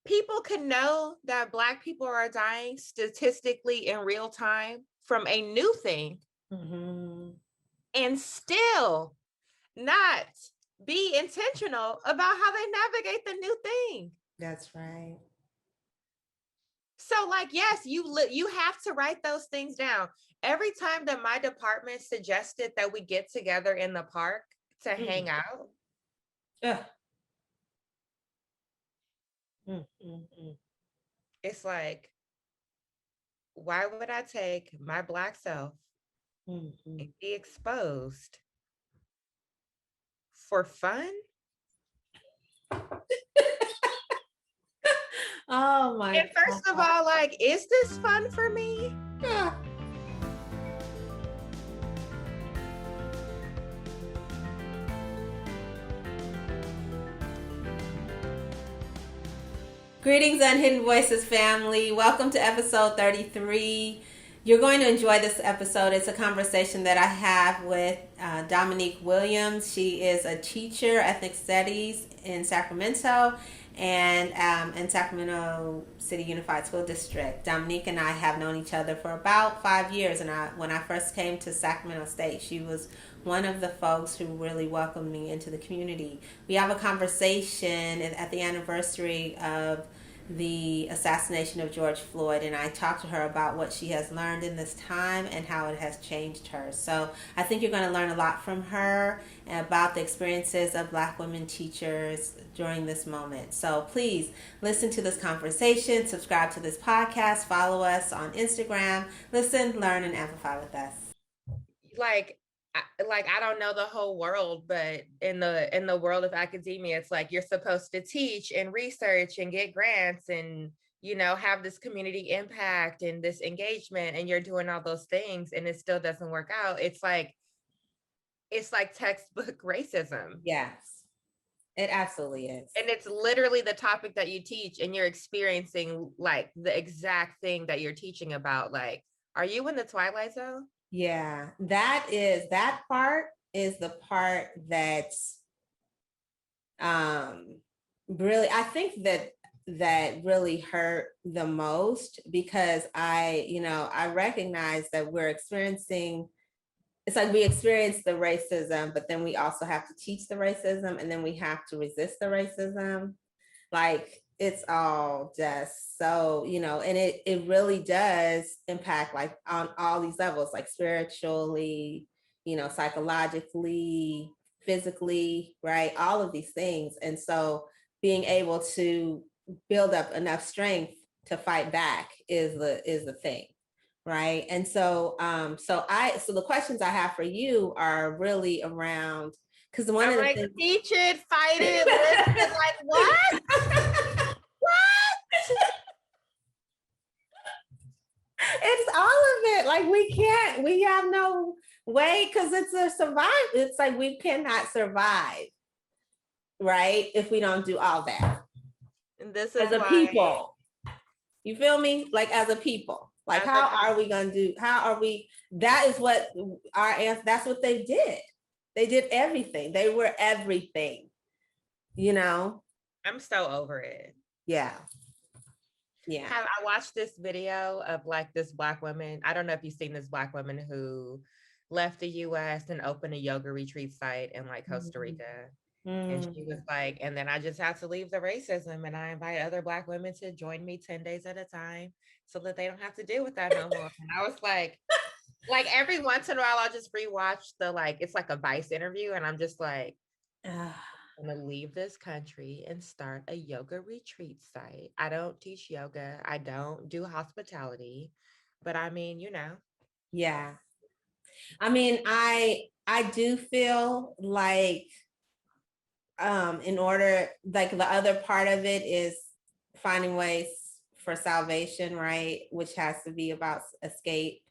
people can know that Black people are dying statistically in real time from a new thing and still not be intentional about how they navigate the new thing. That's right. So, like, yes, you have to write those things down. Every time that my department suggested that we get together in the park to hang out, it's like, why would I take my Black self and be exposed for fun? Oh my And first of all, like, is this fun for me? God. Greetings, Unhidden Voices family. Welcome to episode 33. You're going to enjoy this episode. It's a conversation that I have with Dominique Williams. She is a teacher, ethnic studies in Sacramento and in Sacramento City Unified School District. Dominique and I have known each other for about 5 years. And when I first came to Sacramento State, she was one of the folks who really welcomed me into the community. We have a conversation at the anniversary of the assassination of George Floyd, and I talked to her about what she has learned in this time and how it has changed her. So I think you're going to learn a lot from her about the experiences of Black women teachers during this moment. So please listen to this conversation, subscribe to this podcast, follow us on Instagram, listen, learn, and amplify with us. I don't know the whole world, but in the world of academia, it's like you're supposed to teach and research and get grants and, you know, have this community impact and this engagement, and you're doing all those things and it still doesn't work out. It's like textbook racism. Yes, it absolutely is. And it's literally the topic that you teach, and you're experiencing like the exact thing that you're teaching about. Like, are you in the Twilight Zone? Yeah, that part is the part that's really, I think that really hurt the most, because I recognize that we're experiencing, it's like we experience the racism, but then we also have to teach the racism, and then we have to resist the racism. Like, it's all just so, and it really does impact, like, on all these levels, like spiritually, psychologically, physically, right? All of these things. And so being able to build up enough strength to fight back is the thing. Right. And so so the questions I have for you are really around, because one of the things, teach it, fight it, listen, like what? What? It's all of it. Like, we have no way, because it's a survive. It's like we cannot survive, right, if we don't do all that. And this is as a people. You feel me? Like, as a people. Like, how are we going to do? How are we? That is what our answer. That's what they did. They did everything. They were everything. I'm so over it. Yeah. Yeah. I watched this video of like this Black woman. I don't know if you've seen this Black woman who left the US and opened a yoga retreat site in like Costa Rica. And she was like, and then I just have to leave the racism, and I invite other Black women to join me 10 days at a time so that they don't have to deal with that no more. And I was like every once in a while I'll just rewatch it's like a Vice interview, and I'm just like, I'm gonna leave this country and start a yoga retreat site. I don't teach yoga. I don't do hospitality, but I mean, Yeah. I mean, I do feel like, in order, like, the other part of it is finding ways for salvation, right? Which has to be about escape,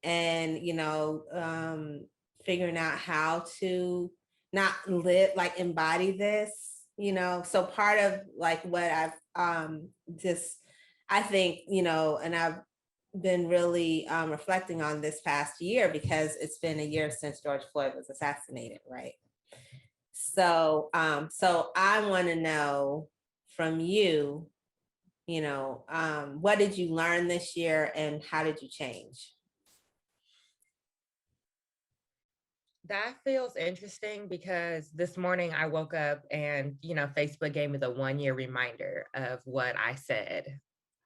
and, figuring out how to not live, like, embody this, so part of like what I've I think, and I've been really reflecting on this past year, because it's been a year since George Floyd was assassinated, right? So I want to know from you, what did you learn this year and how did you change? That feels interesting because this morning I woke up and, Facebook gave me the 1 year reminder of what I said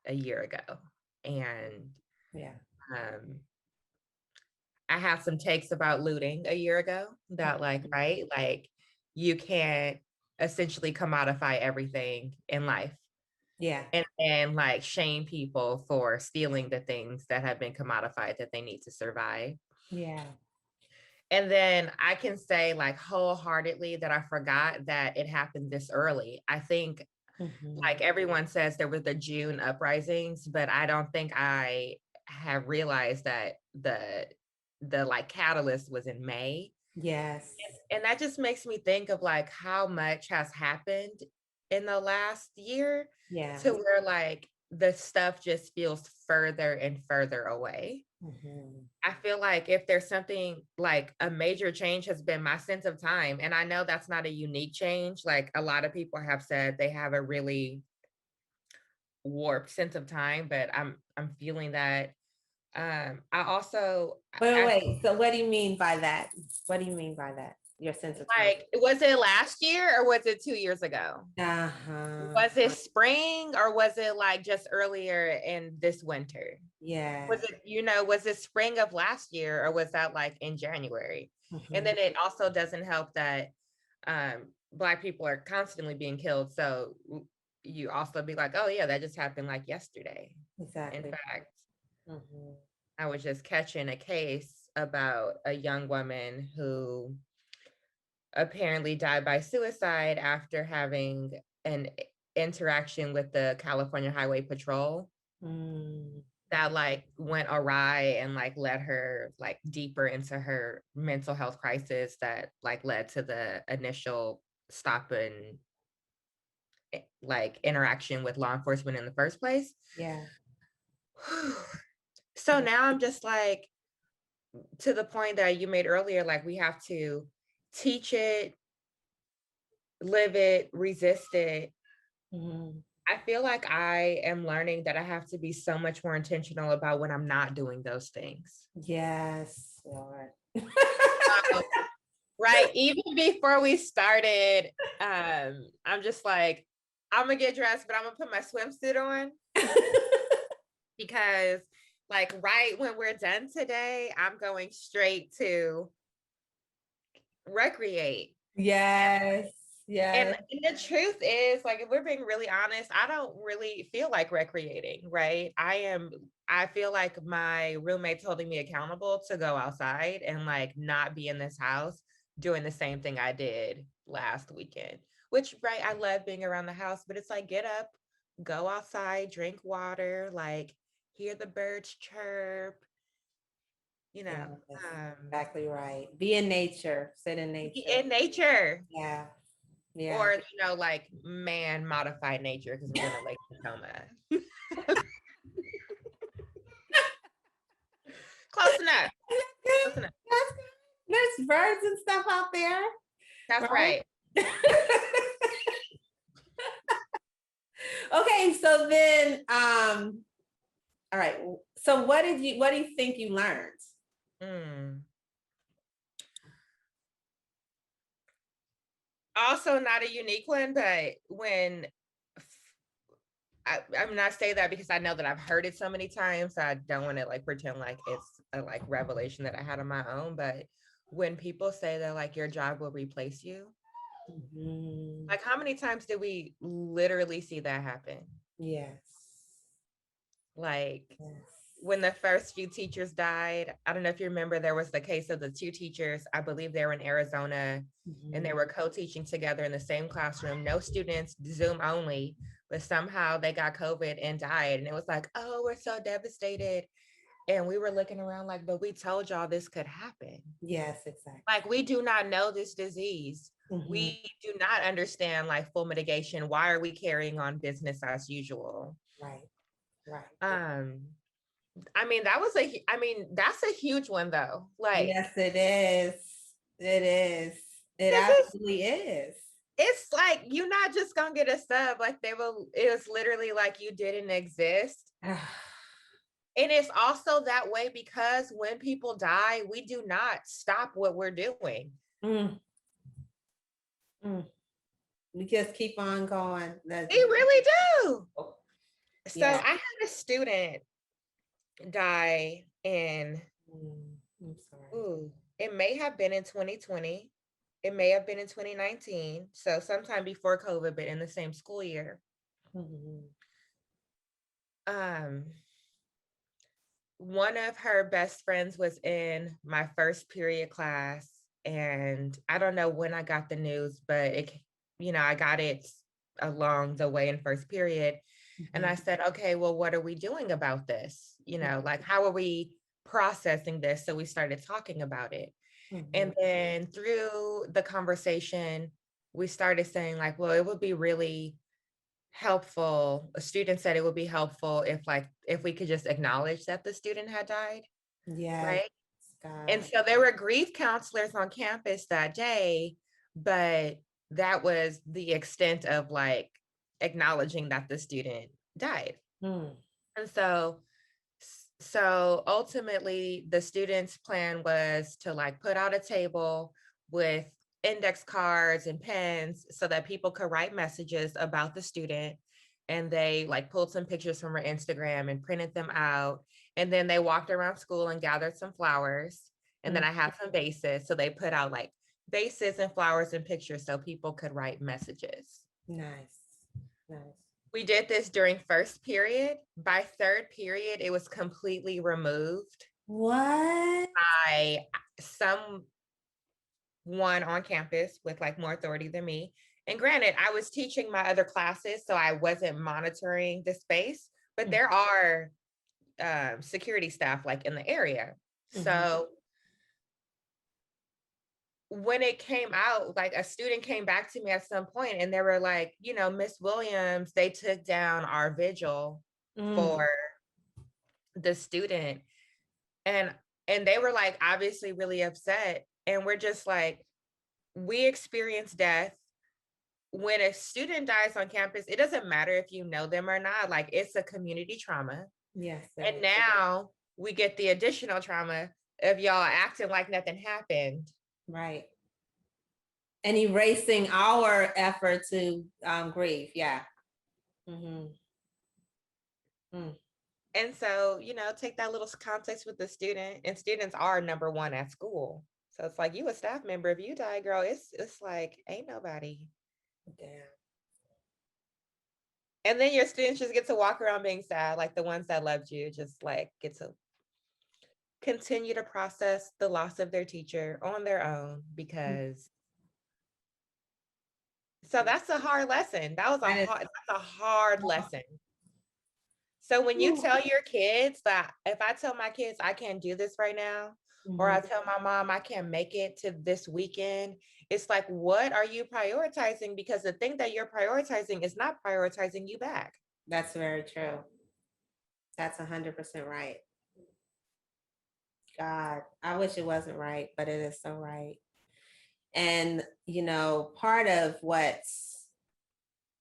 a year ago. And yeah, I had some takes about looting a year ago that right? Like you can't essentially commodify everything in life. Yeah. And like shame people for stealing the things that have been commodified that they need to survive. Yeah. And then I can say like wholeheartedly that I forgot that it happened this early. I think like everyone says there were the June uprisings, but I don't think I have realized that the like catalyst was in May. Yes. And that just makes me think of like how much has happened in the last year to where like the stuff just feels further and further away. I feel like if there's something like a major change has been my sense of time. And I know that's not a unique change. Like a lot of people have said they have a really warped sense of time, but I'm feeling that. I also wait. So what do you mean by that? What do you mean by that? Your sense of time? Like, was it last year or was it 2 years ago? Was it spring or was it like just earlier in this winter? Yeah. Was it, was it spring of last year or was that like in January? And then it also doesn't help that Black people are constantly being killed. So you also be like, oh yeah, that just happened like yesterday. Exactly. In fact, I was just catching a case about a young woman who apparently died by suicide after having an interaction with the California Highway Patrol that like went awry and like led her like deeper into her mental health crisis that like led to the initial stop and like interaction with law enforcement in the first place. Yeah. So now I'm just like to the point that you made earlier, like we have to teach it, live it, resist it. I feel like I am learning that I have to be so much more intentional about when I'm not doing those things. Yes. Lord. Right. Even before we started, I'm just like, I'm gonna get dressed, but I'm gonna put my swimsuit on because like right when we're done today, I'm going straight to recreate. Yes. And the truth is, like, if we're being really honest, I don't really feel like recreating, right? I feel like my roommate's holding me accountable to go outside and like not be in this house doing the same thing I did last weekend, which, right, I love being around the house, but it's like, get up, go outside, drink water, like, hear the birds chirp, Yes, exactly right. Be in nature, sit in nature. Be in nature. Yeah. Yeah. Or, like man modified nature because we're in Lake Tacoma. Close enough. Close enough. There's birds and stuff out there. That's right. Okay, so then all right. So what do you think you learned? Also not a unique one, but when I'm not saying that because I know that I've heard it so many times, so I don't want to like pretend like it's a like revelation that I had on my own. But when people say that like your job will replace you, like how many times did we literally see that happen? Yes. Like when the first few teachers died, I don't know if you remember, there was the case of the two teachers, I believe they were in Arizona, and they were co-teaching together in the same classroom, no students, Zoom only, but somehow they got COVID and died. And it was like, oh, we're so devastated. And we were looking around like, but we told y'all this could happen. Yes, exactly. Like we do not know this disease. We do not understand like full mitigation. Why are we carrying on business as usual? Right. I mean, that's a huge one though. Like, yes, it is. It is. It absolutely is. it's like you're not just gonna get a sub. Like it was literally like you didn't exist. And it's also that way because when people die, we do not stop what we're doing. Mm. Mm. We just keep on going. We really do. So Yeah. I had a student die in, I'm sorry. ooh, it may have been in 2020. It may have been in 2019. So sometime before COVID, but in the same school year. Mm-hmm. Um, one of her best friends was in my first period class. And I don't know when I got the news, but I got it along the way in first period. And I said, okay, well, what are we doing about this? Like, how are we processing this? So we started talking about it. And then through the conversation, we started saying, like, well, it would be really helpful. A student said it would be helpful if we could just acknowledge that the student had died. Yes. Right. God. And so there were grief counselors on campus that day, but that was the extent of like acknowledging that the student died. And so ultimately the students' plan was to like put out a table with index cards and pens so that people could write messages about the student. And they like pulled some pictures from her Instagram and printed them out. And then they walked around school and gathered some flowers. And then I had some vases. So they put out like vases and flowers and pictures so people could write messages. Nice. We did this during first period. By third period, it was completely removed. What? By someone on campus with like more authority than me. And granted, I was teaching my other classes, so I wasn't monitoring the space, but there are security staff like in the area. So when it came out, like a student came back to me at some point and they were like, Miss Williams, they took down our vigil for the student. And they were like obviously really upset. And we're just like, we experience death. When a student dies on campus, it doesn't matter if you know them or not. Like it's a community trauma. Yes. And now we get the additional trauma of y'all acting like nothing happened. Right. And erasing our effort to grieve. Yeah. And so, take that little context with the student, and students are number one at school. So it's like you a staff member. If you die, girl, it's like ain't nobody. Damn. And then your students just get to walk around being sad, like the ones that loved you, just like get to continue to process the loss of their teacher on their own because. So that's a hard lesson. That's a hard lesson. So when you tell your kids that if I tell my kids I can't do this right now, or I tell my mom I can't make it to this weekend, it's like, what are you prioritizing? Because the thing that you're prioritizing is not prioritizing you back. That's very true. That's 100% right. God, I wish it wasn't right, but it is so right. And, part of what's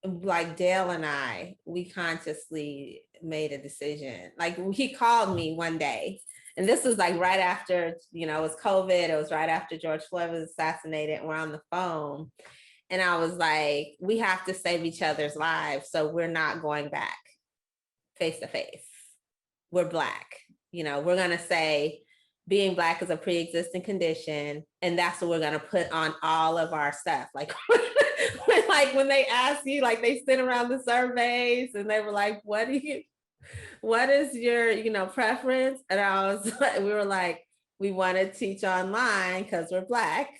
like Dale and I, we consciously made a decision. Like he called me one day, and this was like right after, it was COVID. It was right after George Floyd was assassinated, and we're on the phone. And I was like, we have to save each other's lives. So we're not going back face to face. We're Black. We're going to say being Black is a pre-existing condition. And that's what we're going to put on all of our stuff. Like, when they ask you, like they sit around the surveys and they were like, what is your, preference? And I was like, we were like, we want to teach online because we're Black.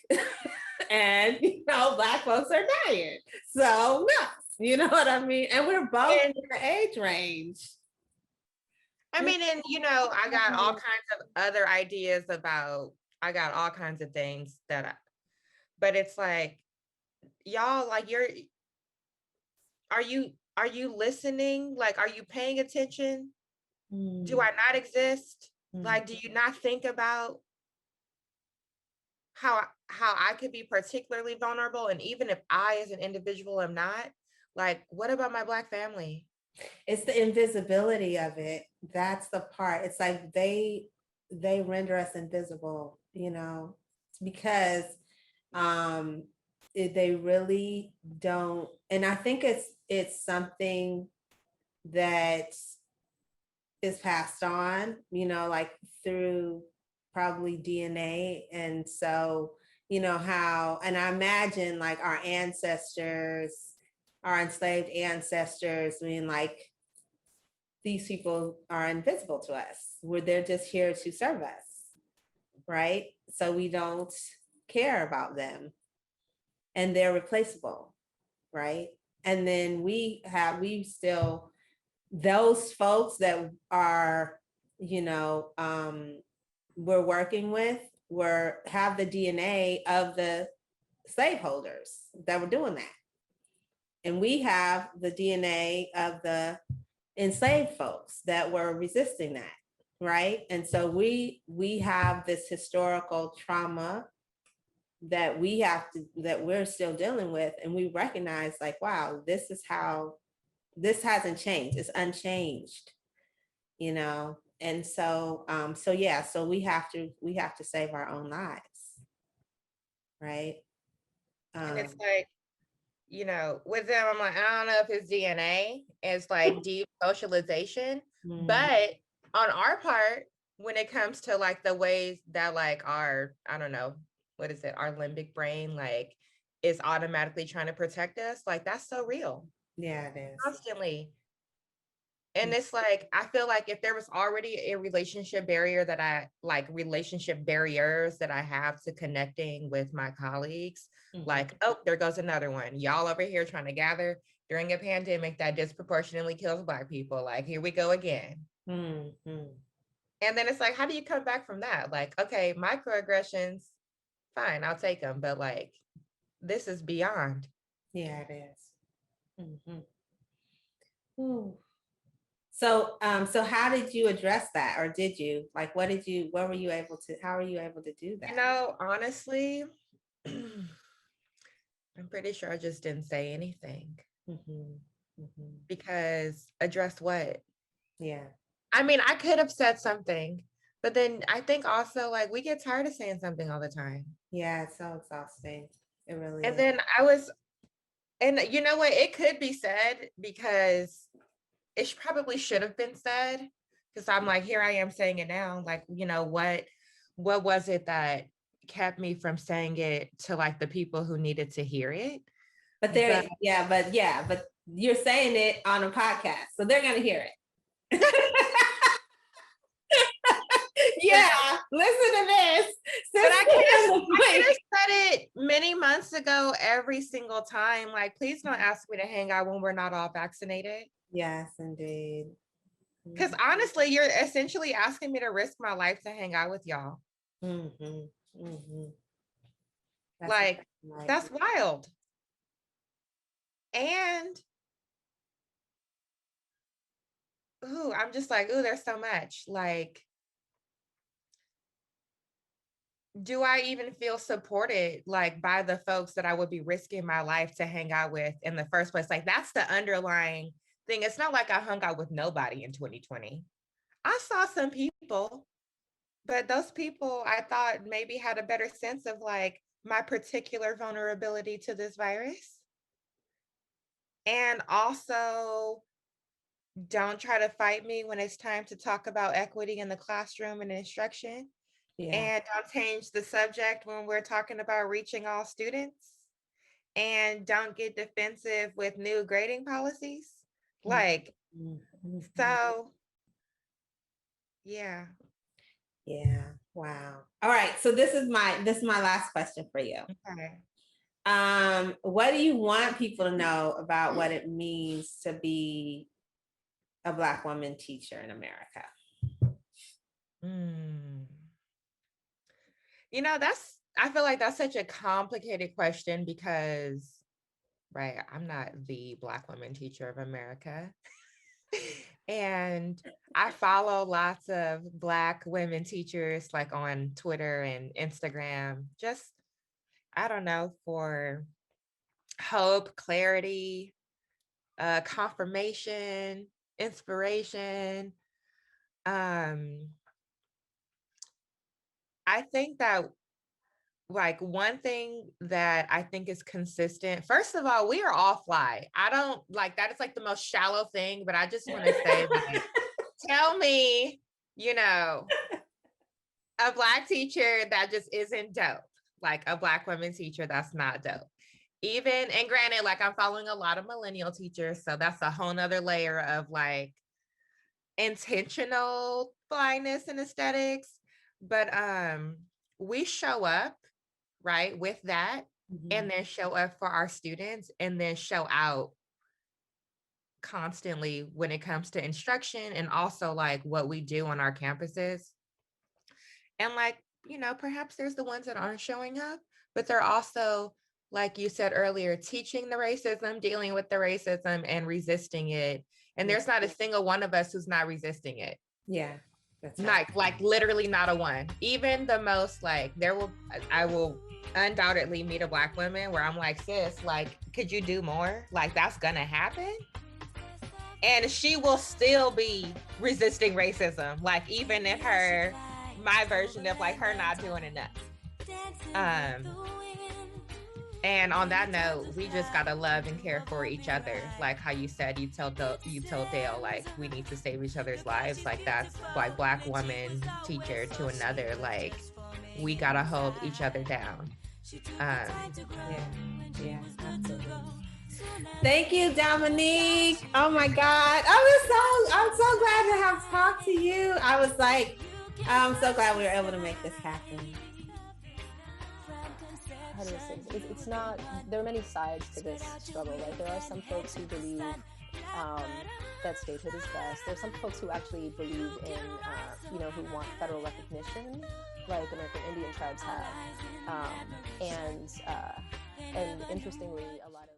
And Black folks are dying. So no, you know what I mean? And we're both in the age range. I mean, and I got all kinds of other ideas I got all kinds of things but it's like, y'all, like are you listening? Like, are you paying attention? Do I not exist? Like, do you not think about how I could be particularly vulnerable, and even if I as an individual am not, like, what about my Black family? It's the invisibility of it. That's the part. It's like they render us invisible, because they really don't. And I think it's something that is passed on, like through probably DNA. And so, how, and I imagine like our ancestors, our enslaved ancestors, I mean, like these people are invisible to us. They're just here to serve us, right? So we don't care about them and they're replaceable, right? And then we still, those folks that are, we're working with have the DNA of the slaveholders that were doing that. And we have the DNA of the enslaved folks that were resisting that, right? And so we have this historical trauma that we're still dealing with, and we recognize like, wow, this is how, this hasn't changed, it's unchanged, and so so we have to save our own lives, right? And it's like, with them, I'm like, I don't know if it's DNA, it's like deep socialization, but on our part, when it comes to like the ways that like our, I don't know, what is it, our limbic brain, like is automatically trying to protect us, like that's so real. Yeah, it is. Constantly. And it's like, I feel like if there was already a relationship barriers that I have to connecting with my colleagues, like, oh, there goes another one. Y'all over here trying to gather during a pandemic that disproportionately kills Black people. Like, here we go again. And then it's like, how do you come back from that? Like, okay, microaggressions, fine, I'll take them. But like, this is beyond. Yeah, it is. So, so how did you address that, or did you like? How were you able to do that? Honestly, I'm pretty sure I just didn't say anything. Because address what? Yeah. I mean, I could have said something, but then I think also like we get tired of saying something all the time. Yeah, it's so exhausting. It really And is. then and you know what? It could be said because it probably should have been said. Because I'm like, here I am saying it now. Like, what was it that kept me from saying it to like the people who needed to hear it? But but you're saying it on a podcast, so they're gonna hear it. Yeah, listen to this. But I could have said it many months ago every single time. Like, please don't ask me to hang out when we're not all vaccinated. Yes, indeed. Because honestly, you're essentially asking me to risk my life to hang out with y'all. That's wild. And I'm just like, there's so much. Like, do I even feel supported like by the folks that I would be risking my life to hang out with in the first place? Like, that's the underlying thing. It's not like I hung out with nobody in 2020. I saw some people, but those people I thought maybe had a better sense of like my particular vulnerability to this virus. And also don't try to fight me when it's time to talk about equity in the classroom and instruction. Yeah. And don't change the subject when we're talking about reaching all students. And don't get defensive with new grading policies. Like, so, yeah. Yeah. Wow. All right. So this is my last question for you. Okay. What do you want people to know about what it means to be a Black woman teacher in America? I feel like that's such a complicated question because, right, I'm not the Black woman teacher of America. And I follow lots of Black women teachers like on Twitter and Instagram, just, I don't know, for hope, clarity, confirmation, inspiration. Um, I think that like one thing that I think is consistent, first of all, we are all fly. I don't like that. It's like the most shallow thing, but I just want to say, like, tell me, you know, a Black teacher that just isn't dope, like a Black woman teacher that's not dope. Even, and granted, like I'm following a lot of millennial teachers, so that's a whole nother layer of like intentional blindness and aesthetics. But we show up, right, with that, and then show up for our students, and then show out constantly when it comes to instruction and also like what we do on our campuses. And like, you know, perhaps there's the ones that aren't showing up, but they're also, like you said earlier, teaching the racism, dealing with the racism and resisting it. And there's not a single one of us who's not resisting it. Yeah. That's right. Like literally not a one. Even the most like, I will undoubtedly meet a Black woman where I'm like, sis, like, could you do more? Like that's gonna happen. And she will still be resisting racism. Like even in my version of like her not doing enough. And on that note, we just gotta love and care for each other. Like how you said, you told Dale, like we need to save each other's lives. Like that's like Black woman teacher to another. Like we gotta hold each other down. Yeah, absolutely. Thank you, Dominique. Oh my God, I'm so glad to have talked to you. I was like, I'm so glad we were able to make this happen. How do you say? It's not. There are many sides to this struggle. Like there are some folks who believe that statehood is best. There are some folks who actually believe in, who want federal recognition, like American Indian tribes have, and interestingly, a lot of